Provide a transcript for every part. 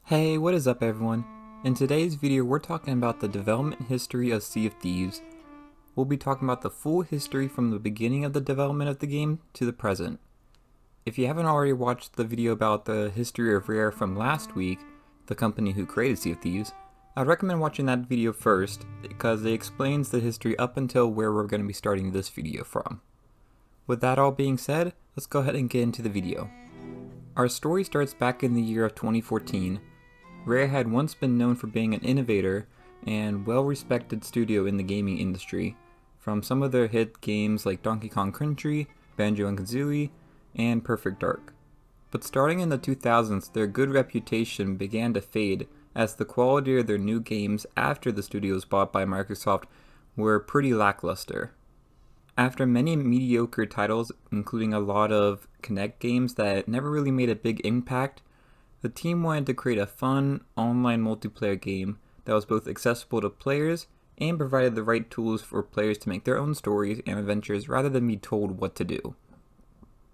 Hey, what is up everyone? In today's video we're talking about the development history of Sea of Thieves. We'll be talking about the full history from the beginning of the development of the game to the present. If you haven't already watched the video about the history of Rare from last week, the company who created Sea of Thieves, I'd recommend watching that video first because it explains the history up until where we're going to be starting this video from. With that all being said, let's go ahead and get into the video. Our story starts back in the year of 2014. Rare had once been known for being an innovator and well-respected studio in the gaming industry, from some of their hit games like Donkey Kong Country, Banjo-Kazooie, and Perfect Dark. But starting in the 2000s, their good reputation began to fade as the quality of their new games after the studio was bought by Microsoft were pretty lackluster. After many mediocre titles, including a lot of Kinect games that never really made a big impact, the team wanted to create a fun, online multiplayer game that was both accessible to players and provided the right tools for players to make their own stories and adventures rather than be told what to do.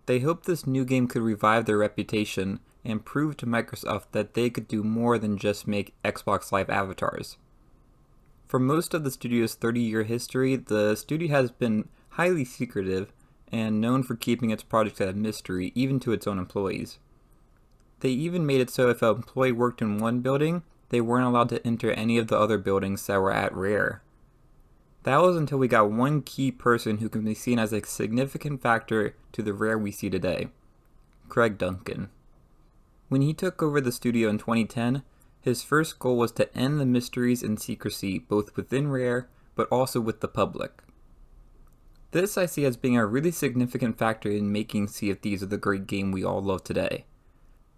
They hoped this new game could revive their reputation and prove to Microsoft that they could do more than just make Xbox Live avatars. For most of the studio's 30-year history, the studio has been highly secretive and known for keeping its projects a mystery even to its own employees. They even made it so if an employee worked in one building, they weren't allowed to enter any of the other buildings that were at Rare. That was until we got one key person who can be seen as a significant factor to the Rare we see today, Craig Duncan. When he took over the studio in 2010, his first goal was to end the mysteries and secrecy both within Rare but also with the public. This I see as being a really significant factor in making Sea of Thieves the great game we all love today.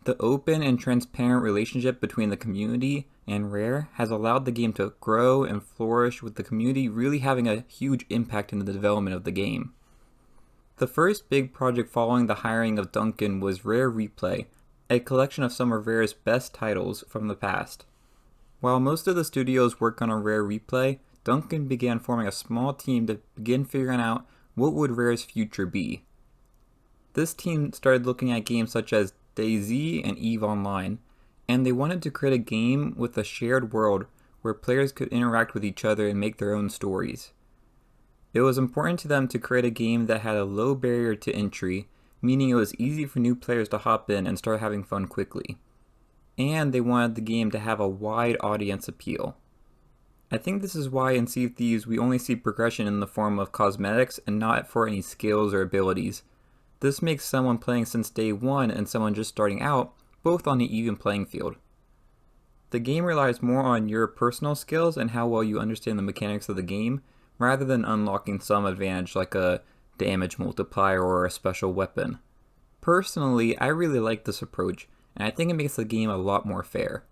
The open and transparent relationship between the community and Rare has allowed the game to grow and flourish, with the community really having a huge impact in the development of the game. The first big project following the hiring of Duncan was Rare Replay, a collection of some of Rare's best titles from the past. While most of the studios work on a Rare Replay, Duncan began forming a small team to begin figuring out what would Rare's future be. This team started looking at games such as DayZ and EVE Online, and they wanted to create a game with a shared world where players could interact with each other and make their own stories. It was important to them to create a game that had a low barrier to entry, meaning it was easy for new players to hop in and start having fun quickly. And they wanted the game to have a wide audience appeal. I think this is why in Sea of Thieves we only see progression in the form of cosmetics and not for any skills or abilities. This makes someone playing since day one and someone just starting out both on an even playing field. The game relies more on your personal skills and how well you understand the mechanics of the game, rather than unlocking some advantage like a damage multiplier or a special weapon. Personally, I really like this approach, and I think it makes the game a lot more fair.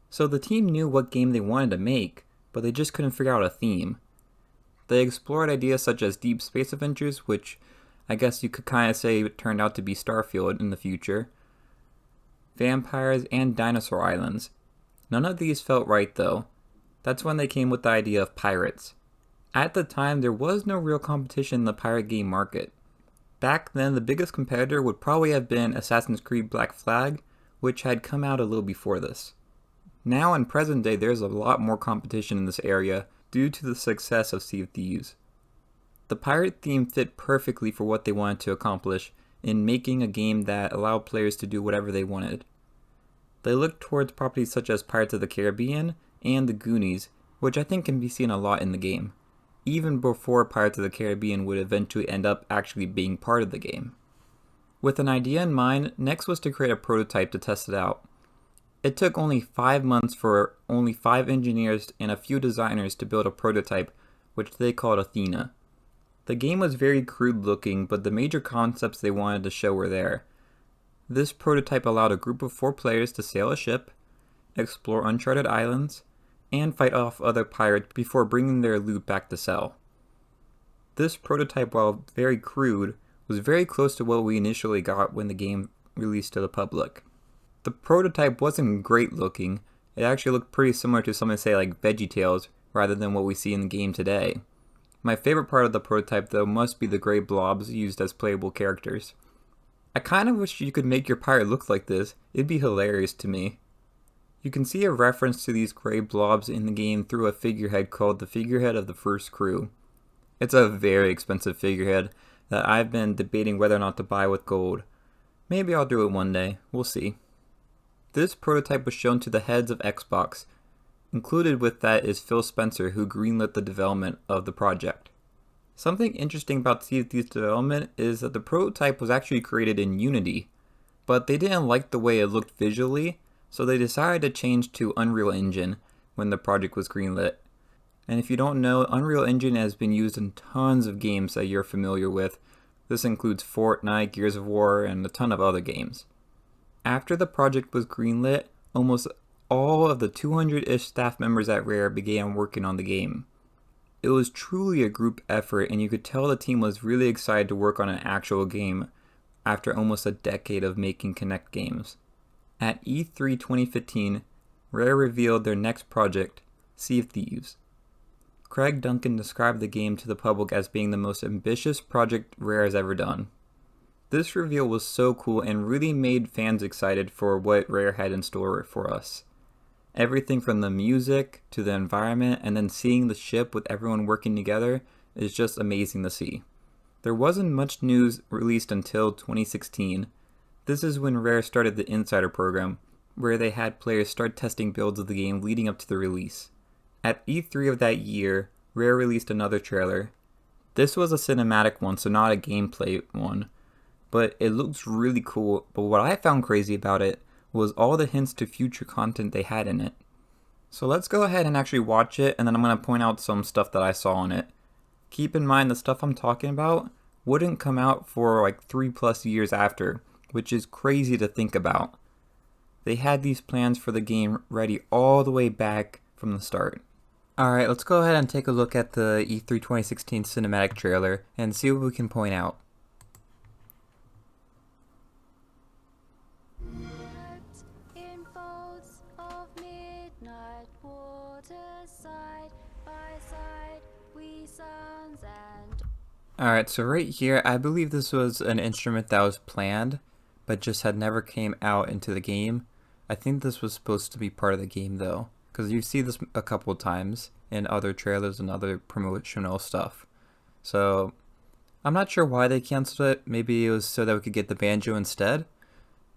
So the team knew what game they wanted to make, but they just couldn't figure out a theme. They explored ideas such as deep space adventures, which I guess you could kind of say it turned out to be Starfield in the future, vampires, and dinosaur islands. None of these felt right though. That's when they came with the idea of pirates. At the time, there was no real competition in the pirate game market. Back then, the biggest competitor would probably have been Assassin's Creed Black Flag, which had come out a little before this. Now in present day, there's a lot more competition in this area due to the success of Sea of Thieves. The pirate theme fit perfectly for what they wanted to accomplish in making a game that allowed players to do whatever they wanted. They looked towards properties such as Pirates of the Caribbean and The Goonies, which I think can be seen a lot in the game, even before Pirates of the Caribbean would eventually end up actually being part of the game. With an idea in mind, next was to create a prototype to test it out. It took only 5 months for only 5 engineers and a few designers to build a prototype, which they called Athena. The game was very crude looking, but the major concepts they wanted to show were there. This prototype allowed a group of 4 players to sail a ship, explore uncharted islands, and fight off other pirates before bringing their loot back to sell. This prototype, while very crude, was very close to what we initially got when the game released to the public. The prototype wasn't great looking. It actually looked pretty similar to something say like VeggieTales rather than what we see in the game today. My favorite part of the prototype though must be the gray blobs used as playable characters. I kind of wish you could make your pirate look like this. It'd be hilarious to me. You can see a reference to these gray blobs in the game through a figurehead called the figurehead of the first crew. It's a very expensive figurehead that I've been debating whether or not to buy with gold. Maybe I'll do it one day, we'll see. This prototype was shown to the heads of Xbox. Included with that is Phil Spencer, who greenlit the development of the project. Something interesting about Sea of Thieves development is that the prototype was actually created in Unity, but they didn't like the way it looked visually, so they decided to change to Unreal Engine when the project was greenlit. And if you don't know, Unreal Engine has been used in tons of games that you're familiar with. This includes Fortnite, Gears of War, and a ton of other games. After the project was greenlit, almost all of the 200-ish staff members at Rare began working on the game. It was truly a group effort, and you could tell the team was really excited to work on an actual game after almost a decade of making Kinect games. At E3 2015, Rare revealed their next project, Sea of Thieves. Craig Duncan described the game to the public as being the most ambitious project Rare has ever done. This reveal was so cool and really made fans excited for what Rare had in store for us. Everything from the music to the environment and then seeing the ship with everyone working together is just amazing to see. There wasn't much news released until 2016. This is when Rare started the Insider program, where they had players start testing builds of the game leading up to the release. At E3 of that year, Rare released another trailer. This was a cinematic one, so not a gameplay one, but it looks really cool. But what I found crazy about it was all the hints to future content they had in it. So let's go ahead and actually watch it, and then I'm going to point out some stuff that I saw in it. Keep in mind the stuff I'm talking about wouldn't come out for like 3+ years after, which is crazy to think about. They had these plans for the game ready all the way back from the start. Alright, let's go ahead and take a look at the E3 2016 cinematic trailer and see what we can point out. In folds of midnight water, side by side we sons and... Alright, so right here, I believe this was an instrument that was planned, but just had never came out into the game. I think this was supposed to be part of the game though, because you see this a couple of times in other trailers and other promotional stuff. So, I'm not sure why they canceled it. Maybe it was so that we could get the banjo instead?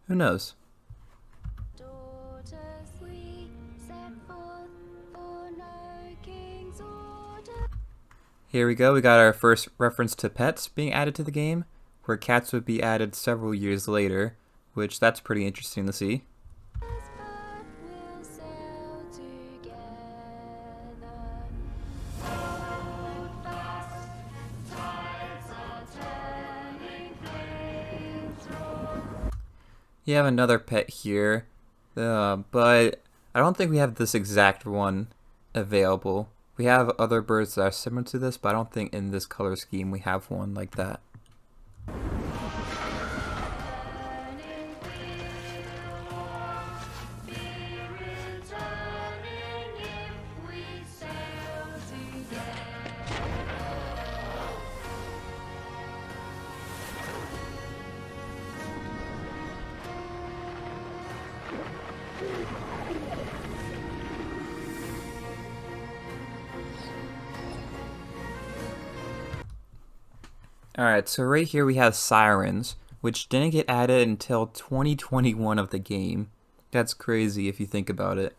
Who knows? daughters we set forth for no king's order. Here we go, we got our first reference to pets being added to the game, where cats would be added several years later, which that's pretty interesting to see. But we'll sail together. Hold fast, tides are turning, flames roar. You have another pet here, but I don't think we have this exact one available. We have other birds that are similar to this, but I don't think in this color scheme we have one like that. Burning with war, be returning if we sail together. Alright, so right here we have sirens, which didn't get added until 2021 of the game. That's crazy if you think about it.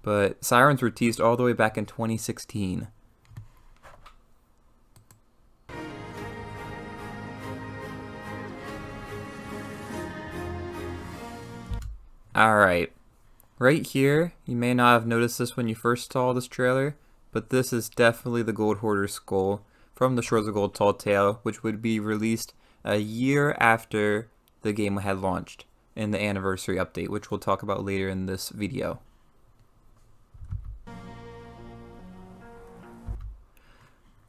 But sirens were teased all the way back in 2016. Alright, right here, you may not have noticed this when you first saw this trailer, but this is definitely the Gold Hoarder's skull from the Shores of Gold Tall Tale, which would be released a year after the game had launched in the anniversary update, which we'll talk about later in this video.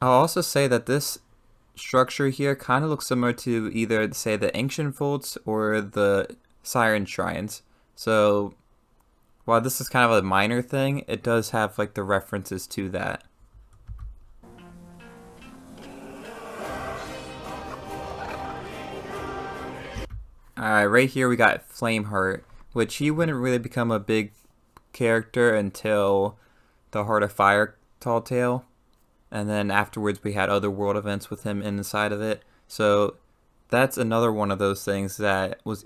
I'll also say that this structure here kind of looks similar to either, say, the Ancient Vaults or the Siren Shrines. So while this is kind of a minor thing, it does have like the references to that. Alright, right here we got Flameheart, which he wouldn't really become a big character until the Heart of Fire Tall Tale. And then afterwards we had other world events with him inside of it. So that's another one of those things that was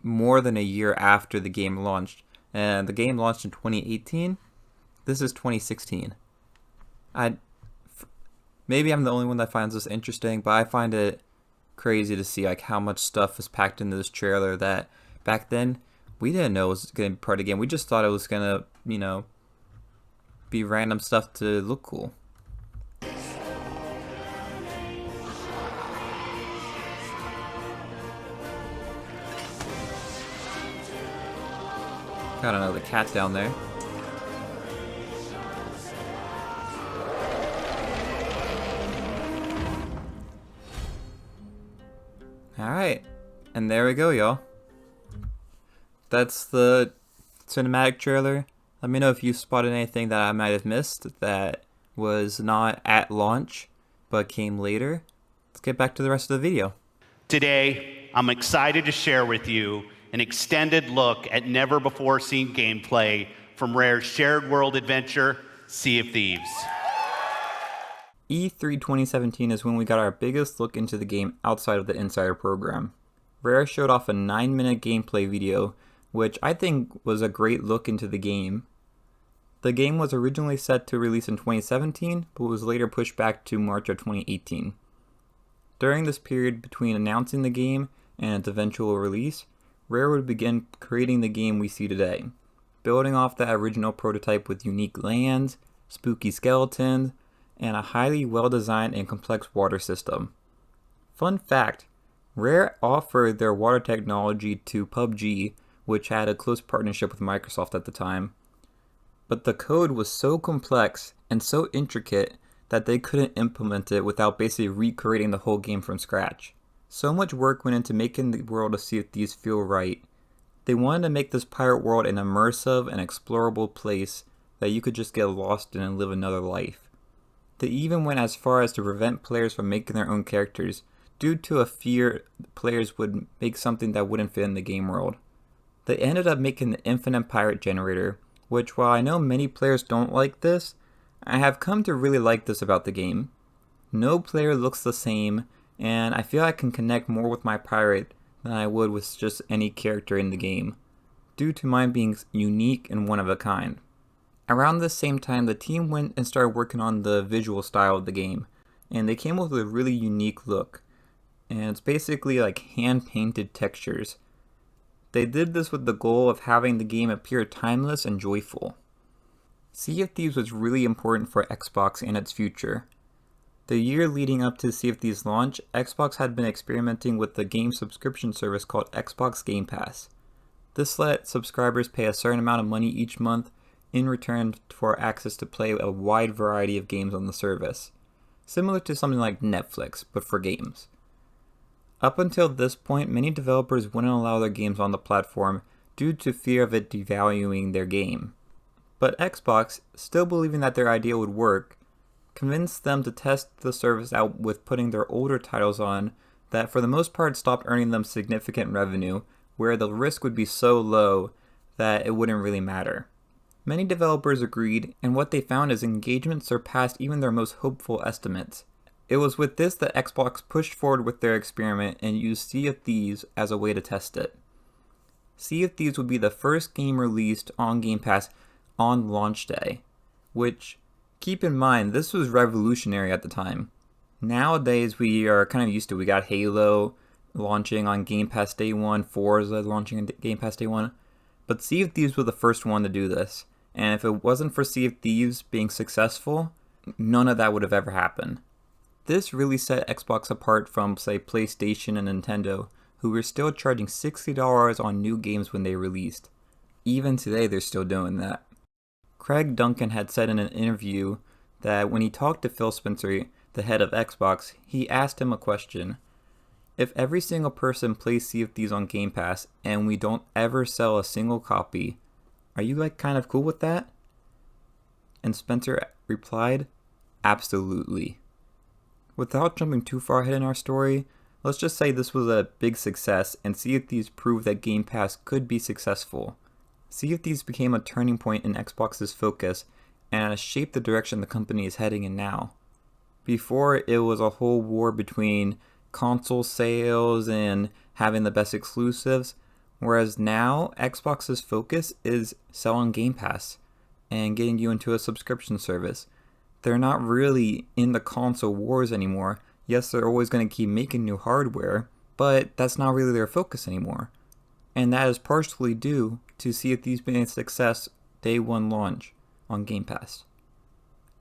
more than a year after the game launched. And the game launched in 2018. This is 2016. Maybe I'm the only one that finds this interesting, but I find it crazy to see like how much stuff is packed into this trailer that back then we didn't know was going to be part of the game. We just thought it was going to, be random stuff to look cool. Got another cat down there. Alright, and there we go, y'all. That's the cinematic trailer. Let me know if you spotted anything that I might have missed that was not at launch, but came later. Let's get back to the rest of the video. Today, I'm excited to share with you an extended look at never-before-seen gameplay from Rare's shared world adventure, Sea of Thieves. E3 2017 is when we got our biggest look into the game outside of the Insider program. Rare showed off a 9-minute gameplay video, which I think was a great look into the game. The game was originally set to release in 2017, but was later pushed back to March of 2018. During this period between announcing the game and its eventual release, Rare would begin creating the game we see today, building off that original prototype with unique lands, spooky skeletons, and a highly well-designed and complex water system. Fun fact, Rare offered their water technology to PUBG, which had a close partnership with Microsoft at the time. But the code was so complex and so intricate that they couldn't implement it without basically recreating the whole game from scratch. So much work went into making the world of Sea of Thieves feel right. They wanted to make this pirate world an immersive and explorable place that you could just get lost in and live another life. They even went as far as to prevent players from making their own characters due to a fear players would make something that wouldn't fit in the game world. They ended up making the Infinite Pirate Generator, which while I know many players don't like this, I have come to really like this about the game. No player looks the same, and I feel I can connect more with my pirate than I would with just any character in the game, due to mine being unique and one of a kind. Around this same time, the team went and started working on the visual style of the game, and they came up with a really unique look, and it's basically like hand-painted textures. They did this with the goal of having the game appear timeless and joyful. Sea of Thieves was really important for Xbox and its future. The year leading up to Sea of Thieves launch, Xbox had been experimenting with the game subscription service called Xbox Game Pass. This let subscribers pay a certain amount of money each month in return for access to play a wide variety of games on the service, similar to something like Netflix, but for games. Up until this point, many developers wouldn't allow their games on the platform due to fear of it devaluing their game. But Xbox, still believing that their idea would work, convinced them to test the service out with putting their older titles on that for the most part stopped earning them significant revenue, where the risk would be so low that it wouldn't really matter. Many developers agreed, and what they found is engagement surpassed even their most hopeful estimates. It was with this that Xbox pushed forward with their experiment and used Sea of Thieves as a way to test it. Sea of Thieves would be the first game released on Game Pass on launch day, which, keep in mind, this was revolutionary at the time. Nowadays we are kind of used to, we got Halo launching on Game Pass day one, Forza launching on Game Pass day one, but Sea of Thieves was the first one to do this, and if it wasn't for Sea of Thieves being successful, none of that would have ever happened. This really set Xbox apart from, say, PlayStation and Nintendo, who were still charging $60 on new games when they released. Even today, they're still doing that. Craig Duncan had said in an interview that when he talked to Phil Spencer, the head of Xbox, he asked him a question. If every single person plays Sea of Thieves on Game Pass and we don't ever sell a single copy, are you kind of cool with that? And Spencer replied, absolutely. Without jumping too far ahead in our story, let's just say this was a big success and Sea of Thieves proved that Game Pass could be successful. Sea of Thieves became a turning point in Xbox's focus and has shaped the direction the company is heading in now. Before, it was a whole war between console sales and having the best exclusives, whereas now Xbox's focus is selling Game Pass and getting you into a subscription service. They're not really in the console wars anymore. Yes, they're always going to keep making new hardware, but that's not really their focus anymore. And that is partially due to Sea of Thieves being a success day one launch on Game Pass.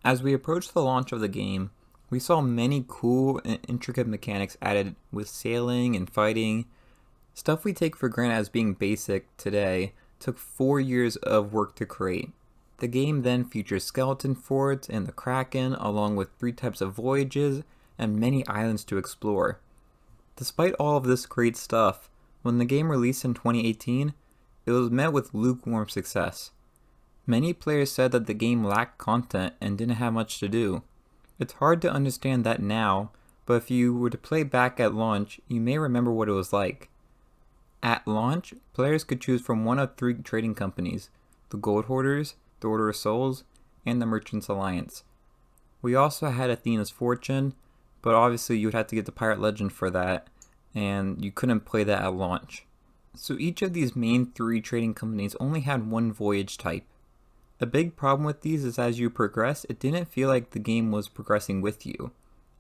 As we approached the launch of the game, we saw many cool and intricate mechanics added with sailing and fighting. Stuff we take for granted as being basic today took 4 years of work to create. The game then features skeleton forts and the Kraken, along with 3 types of voyages and many islands to explore. Despite all of this great stuff, when the game released in 2018, it was met with lukewarm success. Many players said that the game lacked content and didn't have much to do. It's hard to understand that now, but if you were to play back at launch, you may remember what it was like. At launch, players could choose from one of 3 trading companies: the Gold Hoarders, the Order of Souls, and the Merchants Alliance. We also had Athena's Fortune, but obviously you would have to get the Pirate Legend for that, and you couldn't play that at launch. So each of these main 3 trading companies only had one voyage type. A big problem with these is as you progress, it didn't feel like the game was progressing with you.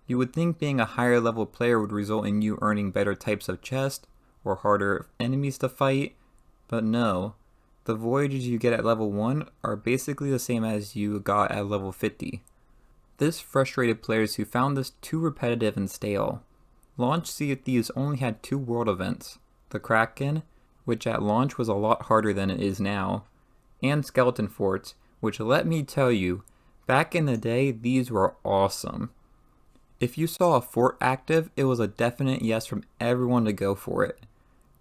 You would think being a higher level player would result in you earning better types of chest or harder enemies to fight, but no. The voyages you get at level 1 are basically the same as you got at level 50. This frustrated players who found this too repetitive and stale. Launch Sea of Thieves only had 2 world events: the Kraken, which at launch was a lot harder than it is now, and Skeleton Forts, which, let me tell you, back in the day, these were awesome. If you saw a fort active, it was a definite yes from everyone to go for it.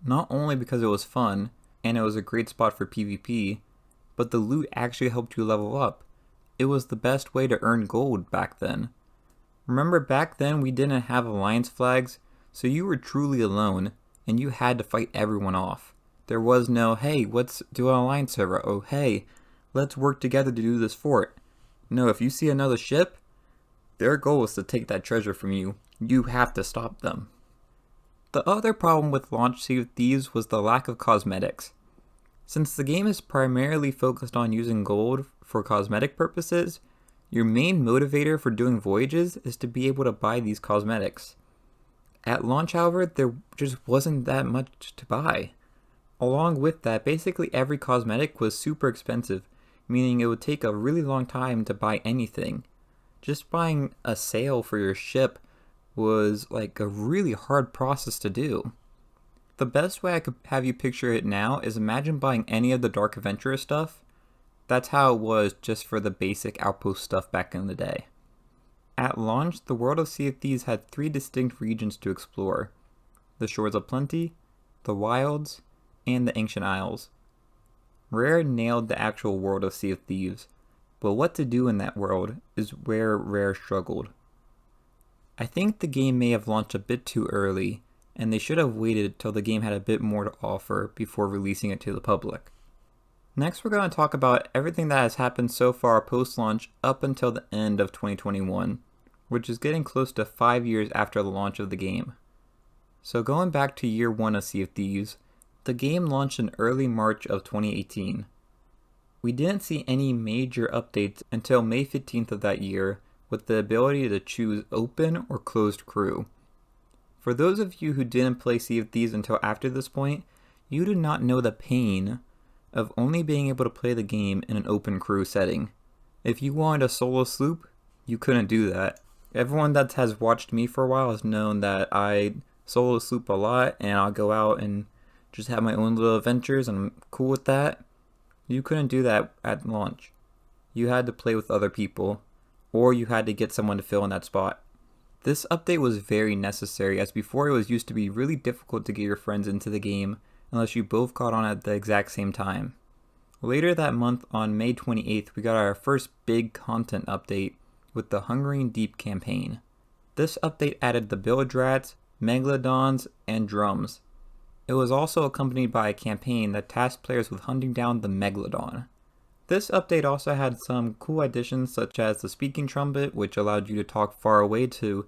Not only because it was fun, and it was a great spot for PvP, but the loot actually helped you level up. It was the best way to earn gold back then. Remember, back then we didn't have alliance flags, so you were truly alone, and you had to fight everyone off. There was no, hey, let's do an alliance server. Oh, hey, let's work together to do this fort. No, if you see another ship, their goal is to take that treasure from you. You have to stop them. The other problem with launch Sea of Thieves was the lack of cosmetics. Since the game is primarily focused on using gold for cosmetic purposes, your main motivator for doing voyages is to be able to buy these cosmetics. At launch, however, there just wasn't that much to buy. Along with that, basically every cosmetic was super expensive, meaning it would take a really long time to buy anything. Just buying a sail for your ship was like a really hard process to do. The best way I could have you picture it now is imagine buying any of the Dark Adventurer stuff. That's how it was just for the basic Outpost stuff back in the day. At launch, the world of Sea of Thieves had 3 distinct regions to explore: the Shores of Plenty, the Wilds, and the Ancient Isles. Rare nailed the actual world of Sea of Thieves, but what to do in that world is where Rare struggled. I think the game may have launched a bit too early, and they should have waited till the game had a bit more to offer before releasing it to the public. Next, we're going to talk about everything that has happened so far post-launch up until the end of 2021, which is getting close to 5 years after the launch of the game. So going back to year 1 of Sea of Thieves, the game launched in early March of 2018. We didn't see any major updates until May 15th of that year, with the ability to choose open or closed crew. For those of you who didn't play Sea of Thieves until after this point, you do not know the pain of only being able to play the game in an open crew setting. If you wanted a solo sloop, you couldn't do that. Everyone that has watched me for a while has known that I solo sloop a lot, and I'll go out and just have my own little adventures, and I'm cool with that. You couldn't do that at launch. You had to play with other people, or you had to get someone to fill in that spot. This update was very necessary, as before it was used to be really difficult to get your friends into the game unless you both got on at the exact same time. Later that month, on May 28th, we got our first big content update with the Hungering Deep campaign. This update added the Bilge Rats, Megalodons, and Drums. It was also accompanied by a campaign that tasked players with hunting down the Megalodon. This update also had some cool additions such as the speaking trumpet, which allowed you to talk far away to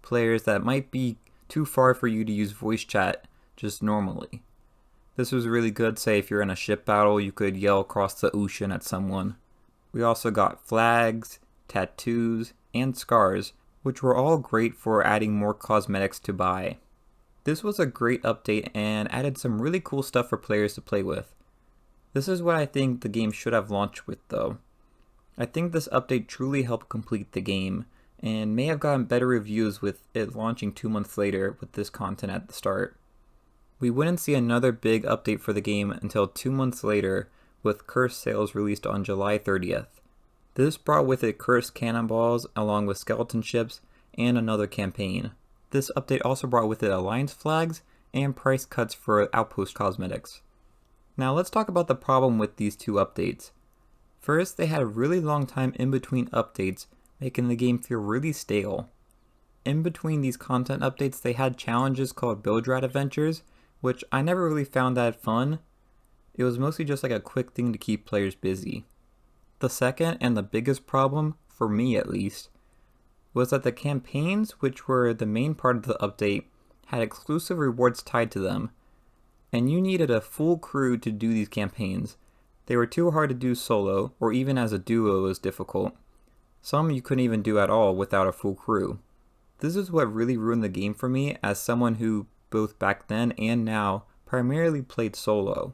players that might be too far for you to use voice chat just normally. This was really good, say if you're in a ship battle, you could yell across the ocean at someone. We also got flags, tattoos, and scars, which were all great for adding more cosmetics to buy. This was a great update and added some really cool stuff for players to play with. This is what I think the game should have launched with though. I think this update truly helped complete the game, and may have gotten better reviews with it launching 2 months later with this content at the start. We wouldn't see another big update for the game until 2 months later with Cursed Sails released on July 30th. This brought with it cursed cannonballs along with skeleton ships and another campaign. This update also brought with it alliance flags and price cuts for outpost cosmetics. Now let's talk about the problem with these two updates. First, they had a really long time in between updates, making the game feel really stale. In between these content updates, they had challenges called Build Rat Adventures, which I never really found that fun. It was mostly just like a quick thing to keep players busy. The second and the biggest problem, for me at least, was that the campaigns, which were the main part of the update, had exclusive rewards tied to them, and you needed a full crew to do these campaigns. They were too hard to do solo, or even as a duo was difficult. Some you couldn't even do at all without a full crew. This is what really ruined the game for me as someone who, both back then and now, primarily played solo.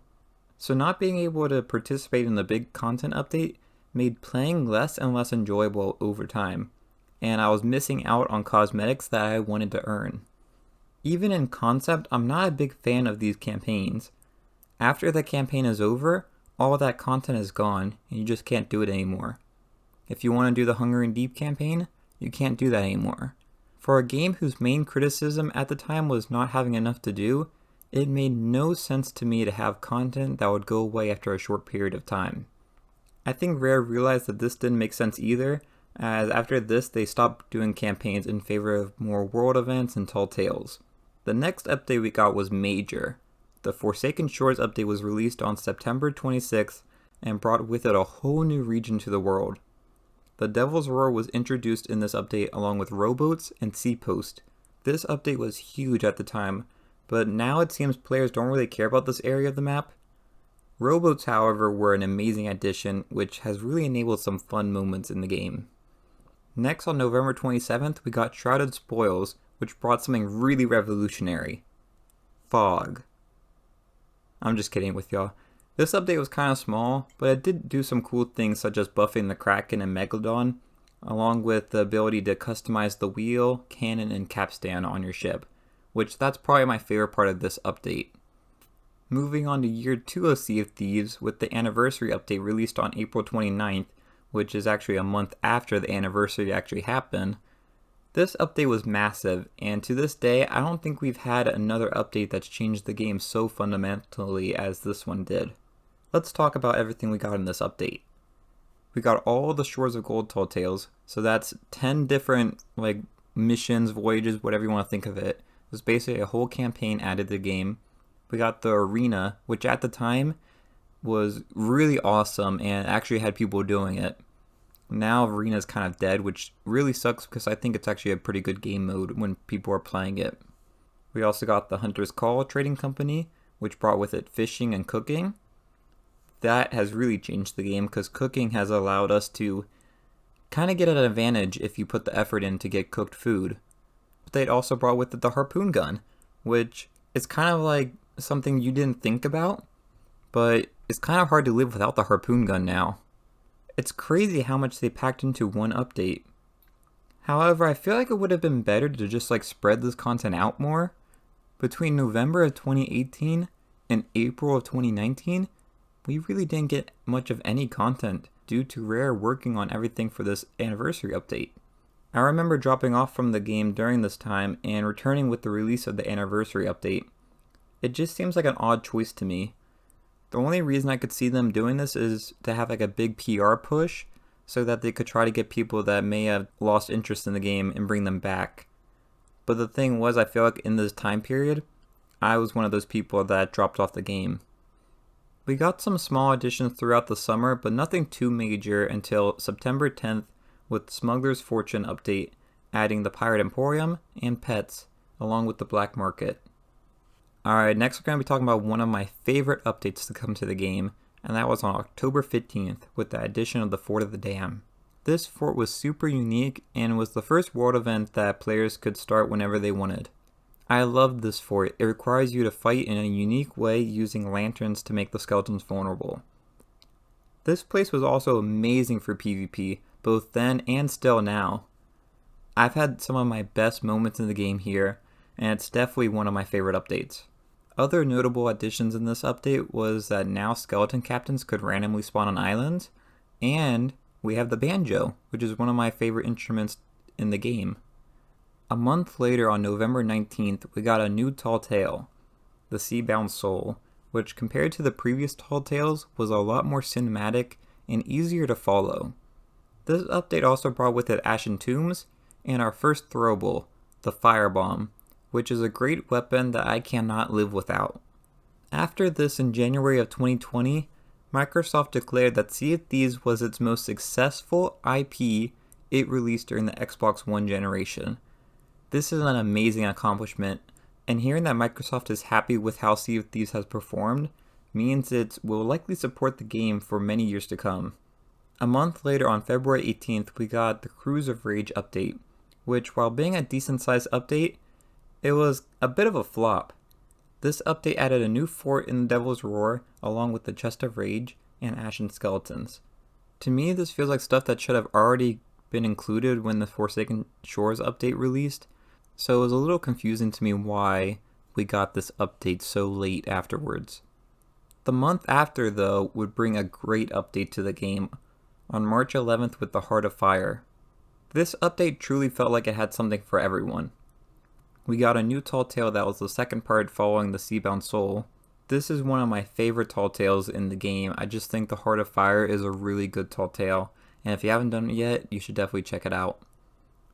So not being able to participate in the big content update made playing less and less enjoyable over time, and I was missing out on cosmetics that I wanted to earn. Even in concept, I'm not a big fan of these campaigns. After the campaign is over, all that content is gone, and you just can't do it anymore. If you want to do the Hunger and Deep campaign, you can't do that anymore. For a game whose main criticism at the time was not having enough to do, it made no sense to me to have content that would go away after a short period of time. I think Rare realized that this didn't make sense either, as after this they stopped doing campaigns in favor of more world events and tall tales. The next update we got was major. The Forsaken Shores update was released on September 26th and brought with it a whole new region to the world. The Devil's Roar was introduced in this update along with rowboats and sea post. This update was huge at the time, but now it seems players don't really care about this area of the map. Rowboats, however, were an amazing addition, which has really enabled some fun moments in the game. Next, on November 27th, we got Shrouded Spoils, which brought something really revolutionary. Fog. I'm just kidding with y'all. This update was kind of small, but it did do some cool things such as buffing the Kraken and Megalodon, along with the ability to customize the wheel, cannon, and capstan on your ship, which that's probably my favorite part of this update. Moving on to year 2 of Sea of Thieves with the anniversary update released on April 29th, which is actually a month after the anniversary actually happened. This update was massive, and to this day, I don't think we've had another update that's changed the game so fundamentally as this one did. Let's talk about everything we got in this update. We got all the Shores of Gold Tall Tales, so that's 10 different missions, voyages, whatever you want to think of it. It was basically a whole campaign added to the game. We got the arena, which at the time was really awesome and actually had people doing it. Now arena's kind of dead, which really sucks because I think it's actually a pretty good game mode when people are playing it. We also got the Hunter's Call trading company, which brought with it fishing and cooking. That has really changed the game because cooking has allowed us to kind of get an advantage if you put the effort in to get cooked food. But they also brought with it the harpoon gun, which is kind of like something you didn't think about, but it's kind of hard to live without the harpoon gun now. It's crazy how much they packed into one update. However, I feel like it would have been better to just spread this content out more. Between November of 2018 and April of 2019, we really didn't get much of any content due to Rare working on everything for this anniversary update. I remember dropping off from the game during this time and returning with the release of the anniversary update. It just seems like an odd choice to me. The only reason I could see them doing this is to have a big PR push so that they could try to get people that may have lost interest in the game and bring them back. But the thing was, I feel like in this time period, I was one of those people that dropped off the game. We got some small additions throughout the summer, but nothing too major until September 10th with Smuggler's Fortune update, adding the Pirate Emporium and pets, along with the Black Market. Alright, next we're going to be talking about one of my favorite updates to come to the game, and that was on October 15th with the addition of the Fort of the Dam. This fort was super unique and was the first world event that players could start whenever they wanted. I loved this fort. It requires you to fight in a unique way using lanterns to make the skeletons vulnerable. This place was also amazing for PvP, both then and still now. I've had some of my best moments in the game here, and it's definitely one of my favorite updates. Other notable additions in this update was that now skeleton captains could randomly spawn on islands, and we have the banjo, which is one of my favorite instruments in the game. A month later, on November 19th, we got a new tall tale, the Seabound Soul, which compared to the previous tall tales was a lot more cinematic and easier to follow. This update also brought with it Ashen Tombs and our first throwable, the Firebomb, which is a great weapon that I cannot live without. After this, in January of 2020, Microsoft declared that Sea of Thieves was its most successful IP it released during the Xbox One generation. This is an amazing accomplishment, and hearing that Microsoft is happy with how Sea of Thieves has performed means it will likely support the game for many years to come. A month later, on February 18th, we got the Cruise of Rage update, which, while being a decent sized update, it was a bit of a flop. This update added a new fort in the Devil's Roar, along with the Chest of Rage and Ashen Skeletons. To me, this feels like stuff that should have already been included when the Forsaken Shores update released, so it was a little confusing to me why we got this update so late afterwards. The month after, though, would bring a great update to the game, on March 11th with the Heart of Fire. This update truly felt like it had something for everyone. We got a new tall tale that was the second part following the Seabound Soul. This is one of my favorite tall tales in the game. I just think the Heart of Fire is a really good tall tale, and if you haven't done it yet, you should definitely check it out.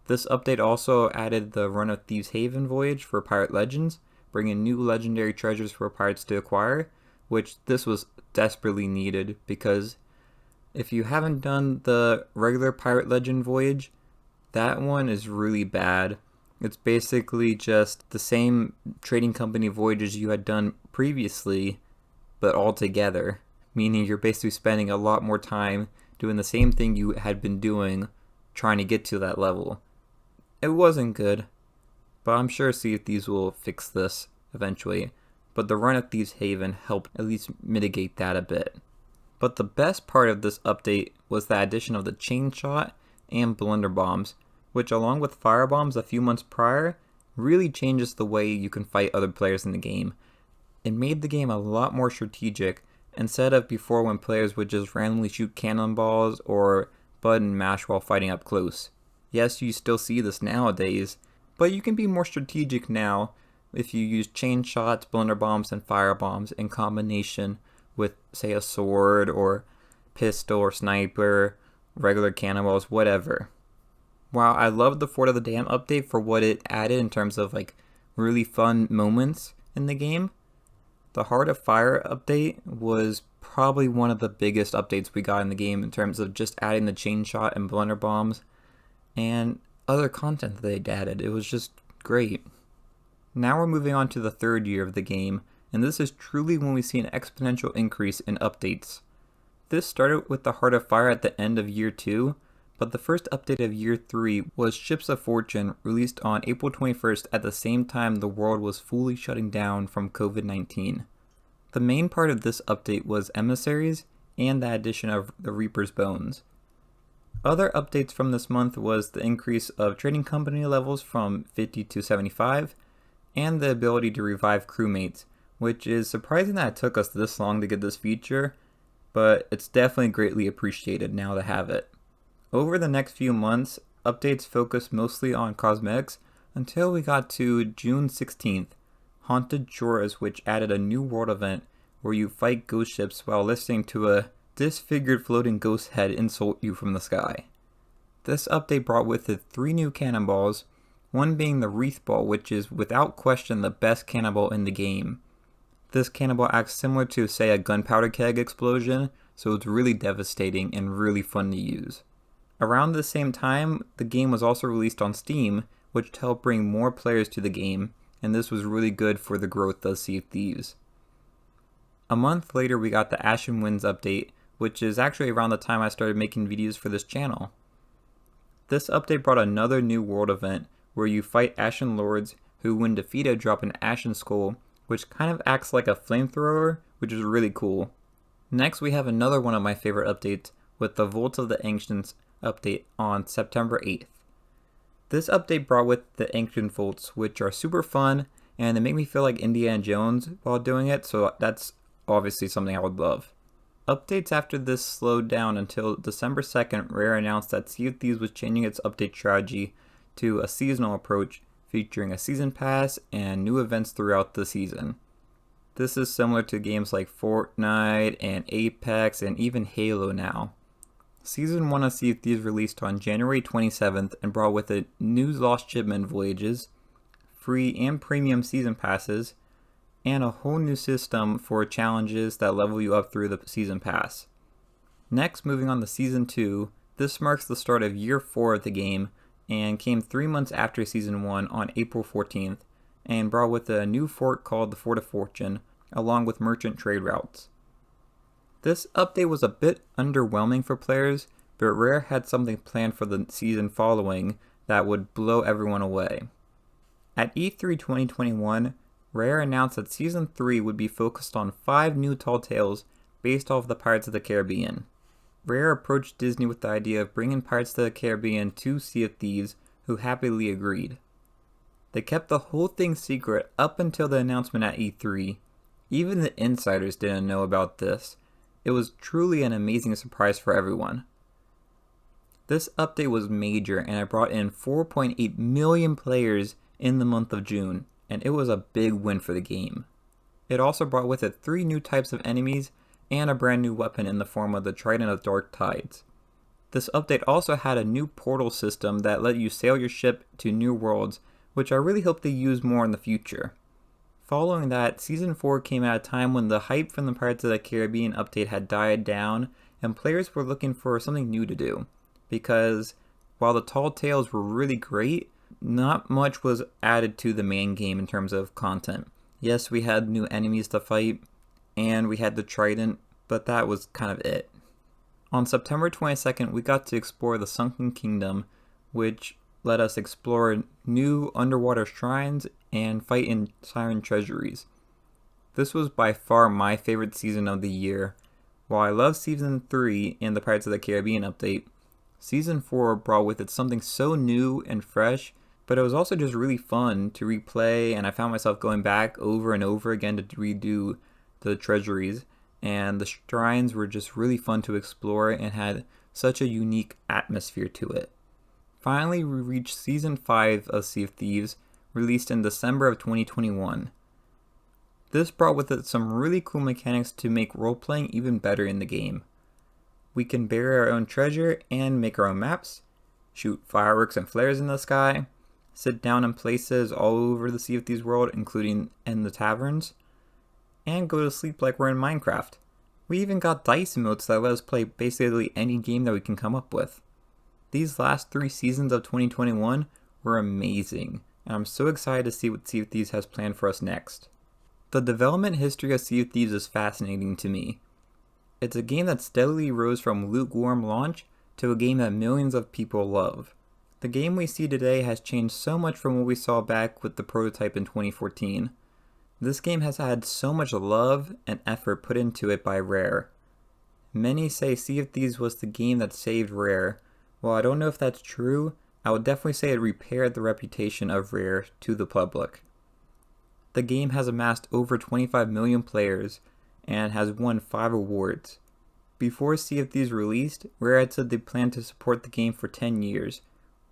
This update also added the Run of Thieves Haven voyage for Pirate Legends, bringing new legendary treasures for pirates to acquire, which this was desperately needed because if you haven't done the regular Pirate Legend voyage, that one is really bad. It's basically just the same trading company voyages you had done previously, but all together, meaning you're basically spending a lot more time doing the same thing you had been doing trying to get to that level. It wasn't good, but I'm sure Sea of Thieves will fix this eventually, but the Run of Thieves Haven helped at least mitigate that a bit. But the best part of this update was the addition of the Chain Shot and Blunderbombs, which along with Firebombs a few months prior, really changes the way you can fight other players in the game. It made the game a lot more strategic, instead of before when players would just randomly shoot cannonballs or button mash while fighting up close. Yes, you still see this nowadays, but you can be more strategic now if you use chain shots, blunderbombs, and firebombs in combination with, say, a sword or pistol or sniper, regular cannonballs, whatever. While I love the Fort of the Dam update for what it added in terms of like really fun moments in the game, the Heart of Fire update was probably one of the biggest updates we got in the game in terms of just adding the chain shot and blunderbombs and other content that they'd added. It was just great. Now we're moving on to the third year of the game, and this is truly when we see an exponential increase in updates. This started with the Heart of Fire at the end of year 2, but the first update of year 3 was Ships of Fortune, released on April 21st at the same time the world was fully shutting down from COVID-19. The main part of this update was emissaries and the addition of the Reaper's Bones. Other updates from this month was the increase of trading company levels from 50 to 75, and the ability to revive crewmates, which is surprising that it took us this long to get this feature, but it's definitely greatly appreciated now to have it. Over the next few months, updates focused mostly on cosmetics until we got to June 16th, Haunted Shores, which added a new world event where you fight ghost ships while listening to a disfigured floating ghost head insult you from the sky. This update brought with it 3 new cannonballs, one being the Wreath Ball, which is without question the best cannonball in the game. This cannonball acts similar to, say, a gunpowder keg explosion, so it's really devastating and really fun to use. Around the same time, the game was also released on Steam, which helped bring more players to the game, and this was really good for the growth of Sea of Thieves. A month later, we got the Ashen Winds update, which is actually around the time I started making videos for this channel. This update brought another new world event, where you fight Ashen Lords, who when defeated drop an Ashen Skull, which kind of acts like a flamethrower, which is really cool. Next, we have another one of my favorite updates, with the Vault of the Ancients update on September 8th. This update brought with the Ancient Vaults, which are super fun, and they make me feel like Indiana Jones while doing it, so that's obviously something I would love. Updates after this slowed down until December 2nd, Rare announced that Sea of Thieves was changing its update strategy to a seasonal approach, featuring a season pass and new events throughout the season. This is similar to games like Fortnite and Apex and even Halo now. Season 1 of Sea of Thieves released on January 27th and brought with it new Lost Shipment voyages, free and premium season passes, and a whole new system for challenges that level you up through the season pass. Next, moving on to Season 2, this marks the start of Year 4 of the game and came 3 months after Season 1 on April 14th and brought with it a new fort called the Fort of Fortune, along with merchant trade routes. This update was a bit underwhelming for players, but Rare had something planned for the season following that would blow everyone away. At E3 2021, Rare announced that Season 3 would be focused on 5 new tall tales based off the Pirates of the Caribbean. Rare approached Disney with the idea of bringing Pirates of the Caribbean to Sea of Thieves, who happily agreed. They kept the whole thing secret up until the announcement at E3. Even the insiders didn't know about this. It was truly an amazing surprise for everyone. This update was major and it brought in 4.8 million players in the month of June, and it was a big win for the game. It also brought with it 3 new types of enemies and a brand new weapon in the form of the Trident of Dark Tides. This update also had a new portal system that let you sail your ship to new worlds, which I really hope they use more in the future. Following that, Season 4 came at a time when the hype from the Pirates of the Caribbean update had died down and players were looking for something new to do. Because while the tall tales were really great, not much was added to the main game in terms of content. Yes, we had new enemies to fight, and we had the Trident, but that was kind of it. On September 22nd, we got to explore the Sunken Kingdom, which let us explore new underwater shrines and fight in siren treasuries. This was by far my favorite season of the year. While I love Season 3 and the Pirates of the Caribbean update, Season 4 brought with it something so new and fresh, but it was also just really fun to replay, and I found myself going back over and over again to redo the treasuries, and the shrines were just really fun to explore and had such a unique atmosphere to it. Finally, we reached Season 5 of Sea of Thieves, released in December of 2021. This brought with it some really cool mechanics to make role-playing even better in the game. We can bury our own treasure and make our own maps, shoot fireworks and flares in the sky, sit down in places all over the Sea of Thieves world, including in the taverns, and go to sleep like we're in Minecraft. We even got dice emotes that let us play basically any game that we can come up with. These last 3 seasons of 2021 were amazing, and I'm so excited to see what Sea of Thieves has planned for us next. The development history of Sea of Thieves is fascinating to me. It's a game that steadily rose from lukewarm launch to a game that millions of people love. The game we see today has changed so much from what we saw back with the prototype in 2014. This game has had so much love and effort put into it by Rare. Many say Sea of Thieves was the game that saved Rare. While I don't know if that's true, I would definitely say it repaired the reputation of Rare to the public. The game has amassed over 25 million players and has won 5 awards. Before Sea of Thieves released, Rare had said they planned to support the game for 10 years.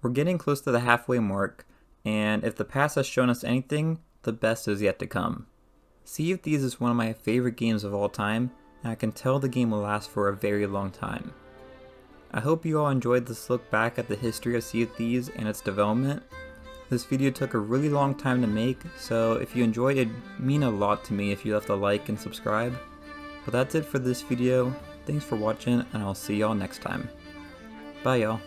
We're getting close to the halfway mark, and if the past has shown us anything, the best is yet to come. Sea of Thieves is one of my favorite games of all time, and I can tell the game will last for a very long time. I hope you all enjoyed this look back at the history of Sea of Thieves and its development. This video took a really long time to make, so if you enjoyed it, it'd mean a lot to me if you left a like and subscribe. But that's it for this video. Thanks for watching, and I'll see y'all next time. Bye y'all.